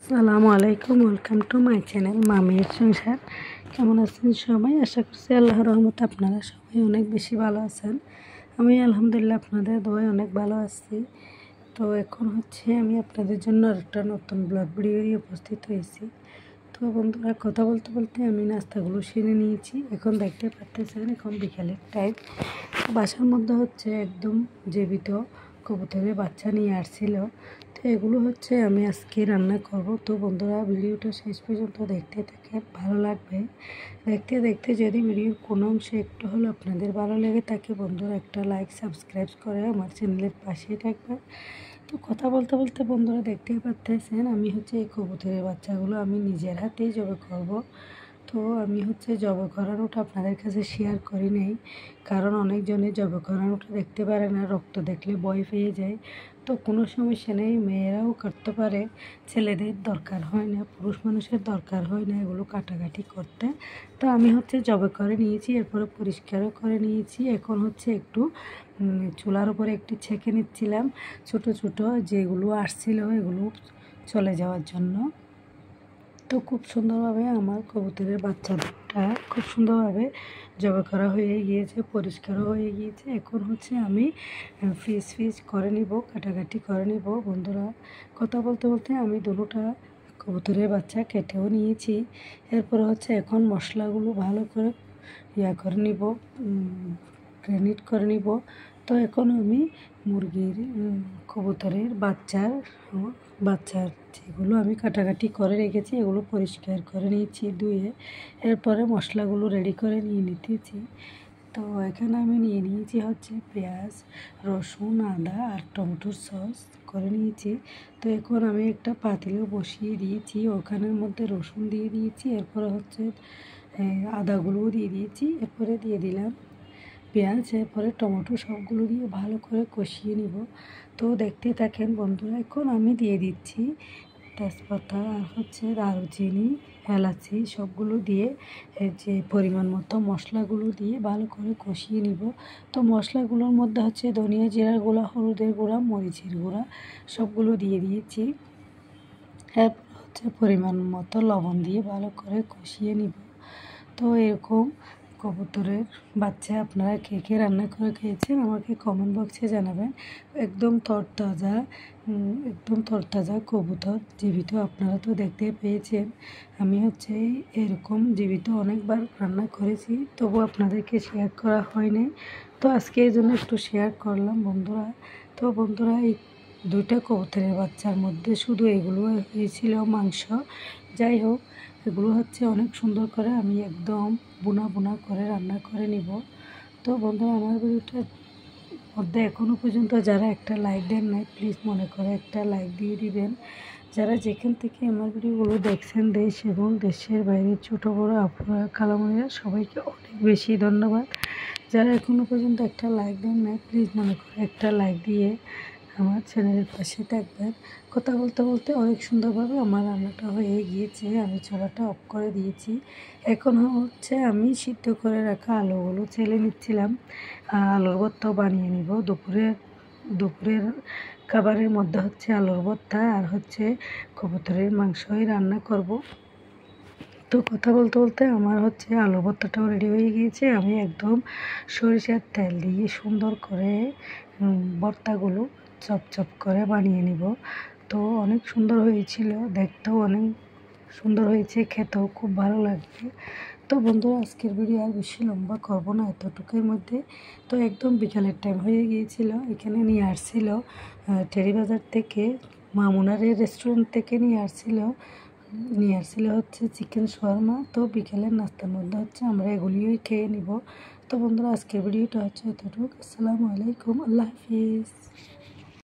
আসসালামু আলাইকুম, welcome to my channel মামির সংসার। কেমন আছেন সবাই? আশা করছি আল্লাহর রহমতে আপনারা সবাই অনেক বেশি ভালো আছেন। আমি আলহামদুলিল্লাহ আপনাদের দোয়ায় অনেক ভালো আছি। তো এখন আমি আপনাদের জন্য একটা নতুন ব্লগ ভিডিও নিয়ে উপস্থিত হয়েছি। তো বন্ধুরা, কথা বলতে বলতে আমি নাস্তাগুলো সেরে নিয়েছি। এখন দেখতে পাচ্ছেন এখন বিকালের টাইম। বাসার মধ্যে একদম জীবিত কবুতরের বাচ্চা নিয়ে আসছিল। তো এগুলো আমি আজকে রান্না করব। তো বন্ধুরা, ভিডিওটা শেষ পর্যন্ত দেখতে থাকেন, ভালো লাগবে। দেখতে দেখতে যদি ভিডিওর কোনো অংশে একটু হলেও আপনাদের ভালো লেগে থাকে, বন্ধুরা একটা লাইক সাবস্ক্রাইব করে আমার চ্যানেলের পাশেই থাকবেন। তো কথা বলতে বলতে বন্ধুরা দেখতেই পাচ্ছেন আমি এই কবুতরের বাচ্চাগুলো আমি নিজের হাতেই জবাই করব। তো আমি জবাই করানোটা আপনাদের কাছে শেয়ার করি নাই, কারণ অনেকজনে জবাই করানোটা দেখতে পারে না, রক্ত দেখলে ভয় পেয়ে যায়। তো কোনো সমস্যা নেই, মেয়েরাও করতে পারে, ছেলেদের দরকার হয় না, পুরুষ মানুষের দরকার হয় না এগুলো কাটাকাটি করতে। তো আমি জবাই করে নিয়েছি, এরপরে পরিষ্কারও করে নিয়েছি। এখন একটু চুলার উপরে একটু ছেঁকে নিচ্ছিলাম ছোট ছোট যেগুলো আসছিল এগুলো চলে যাওয়ার জন্য। তো খুব সুন্দরভাবে আমার কবুতরের বাচ্চা দুটা খুব সুন্দরভাবে জবাই করা হয়ে গিয়েছে, পরিষ্কারও হয়ে গিয়েছে। এখন আমি পিস করে নিব, কাটাকাটি করে নিব। বন্ধুরা, কথা বলতে বলতে আমি দুটোটা কবুতরের বাচ্চা কেটেও নিয়েছি। এরপর এখন মশলাগুলো ভালো করে করে নিব, গ্রেনিট করে নিব। তো এখন আমি মুরগির কবুতরের বাচ্চার যেগুলো আমি কাটাকাটি করে রেখেছি এগুলো পরিষ্কার করে নিয়েছি ধুয়ে। এরপরে মশলাগুলো রেডি করে নিয়ে নিতেছি। তো এখানে আমি নিয়ে নিয়েছি পেঁয়াজ, রসুন, আদা আর টমেটোর সস করে নিয়েছি। তো এখন আমি একটা পাতিলেও বসিয়ে দিয়েছি, ওখানের মধ্যে রসুন দিয়ে দিয়েছি, এরপরে আদাগুলোও দিয়ে দিয়েছি, এরপরে দিয়ে দিলাম পেঁয়াজ, এরপরে টমেটো, সবগুলো দিয়ে ভালো করে কষিয়ে নিব। তো দেখতে থাকেন বন্ধুরা। এখন আমি দিয়ে দিচ্ছি তেজপাতা আর দারুচিনি, এলাচি সবগুলো দিয়ে যে পরিমাণ মতো মশলাগুলো দিয়ে ভালো করে কষিয়ে নিব। তো মশলাগুলোর মধ্যে ধনিয়া জিরার গুঁড়া, হলুদের গুঁড়া, মরিচের গুঁড়া সবগুলো দিয়ে দিয়েছি। এরপর পরিমাণ মতো লবণ দিয়ে ভালো করে কষিয়ে নিব। তো এরকম কবুতরের বাচ্চা আপনারা কে কে রান্না করে খেয়েছেন আমাকে কমেন্ট বক্সে জানাবেন। একদম তরতাজা কবুতর জীবিত আপনারা তো দেখতে পেয়েছেন। আমি এরকম জীবিত অনেকবার রান্না করেছি, তবু আপনাদেরকে শেয়ার করা হয়নি। তো আজকে এই জন্য একটু শেয়ার করলাম বন্ধুরা। তো বন্ধুরা, এই দুইটা কবুতরের বাচ্চার মধ্যে শুধু এগুলো হয়েছিল মাংস। যাই হোক, এগুলো অনেক সুন্দর করে আমি একদম বুনা করে রান্না করে নিব। তো বন্ধুরা, আমার ভিডিওটার মধ্যে এখনও পর্যন্ত যারা একটা লাইক দেন নাই, প্লিজ মনে করে একটা লাইক দিয়ে দিবেন। যারা যেখান থেকে আমার ভিডিওগুলো দেখছেন, দেশ এবং দেশের বাইরে ছোটো বড়ো আপুরা খালামণিরা, সবাইকে অনেক বেশি ধন্যবাদ। যারা এখনও পর্যন্ত একটা লাইক দেন নাই, প্লিজ মনে করে একটা লাইক দিয়ে আমার চ্যানেলের পাশে থাকবেন। কথা বলতে বলতে অনেক সুন্দরভাবে আমার রান্নাটা হয়ে গিয়েছে, আমি চুলাটা অফ করে দিয়েছি। এখন আমি সিদ্ধ করে রাখা আলুগুলো চেলে নিচ্ছিলাম। আলুর ভর্তাও বানিয়ে নিব। দুপুরের খাবারের মধ্যে আলুর ভর্তা আর কবুতরের মাংসই রান্না করব। তো কথা বলতে বলতে আমার আলু ভর্তাটাও রেডি হয়ে গিয়েছে। আমি একদম সরিষার তেল দিয়ে সুন্দর করে ভর্তাগুলো চপ করে বানিয়ে নিব। তো অনেক সুন্দর হয়েছিল, দেখতেও অনেক সুন্দর হয়েছে, খেতেও খুব ভালো লাগবে। তো বন্ধুরা, আজকের ভিডিও আর বেশি লম্বা করব না, এতটুকুর মধ্যে। তো একদম বিকালের টাইম হয়ে গিয়েছিল, এখানে নিয়ে আসছিল টেরি বাজার থেকে, মামুনারের রেস্টুরেন্ট থেকে নিয়ে আসছিল চিকেন শোয়ারমা। তো বিকেলের নাস্তার মধ্যে আমরা এগুলিই খেয়ে নিব। তো বন্ধুরা, আজকের ভিডিওটা এতটুকু। আসসালামু আলাইকুম, আল্লাহ হাফিজ।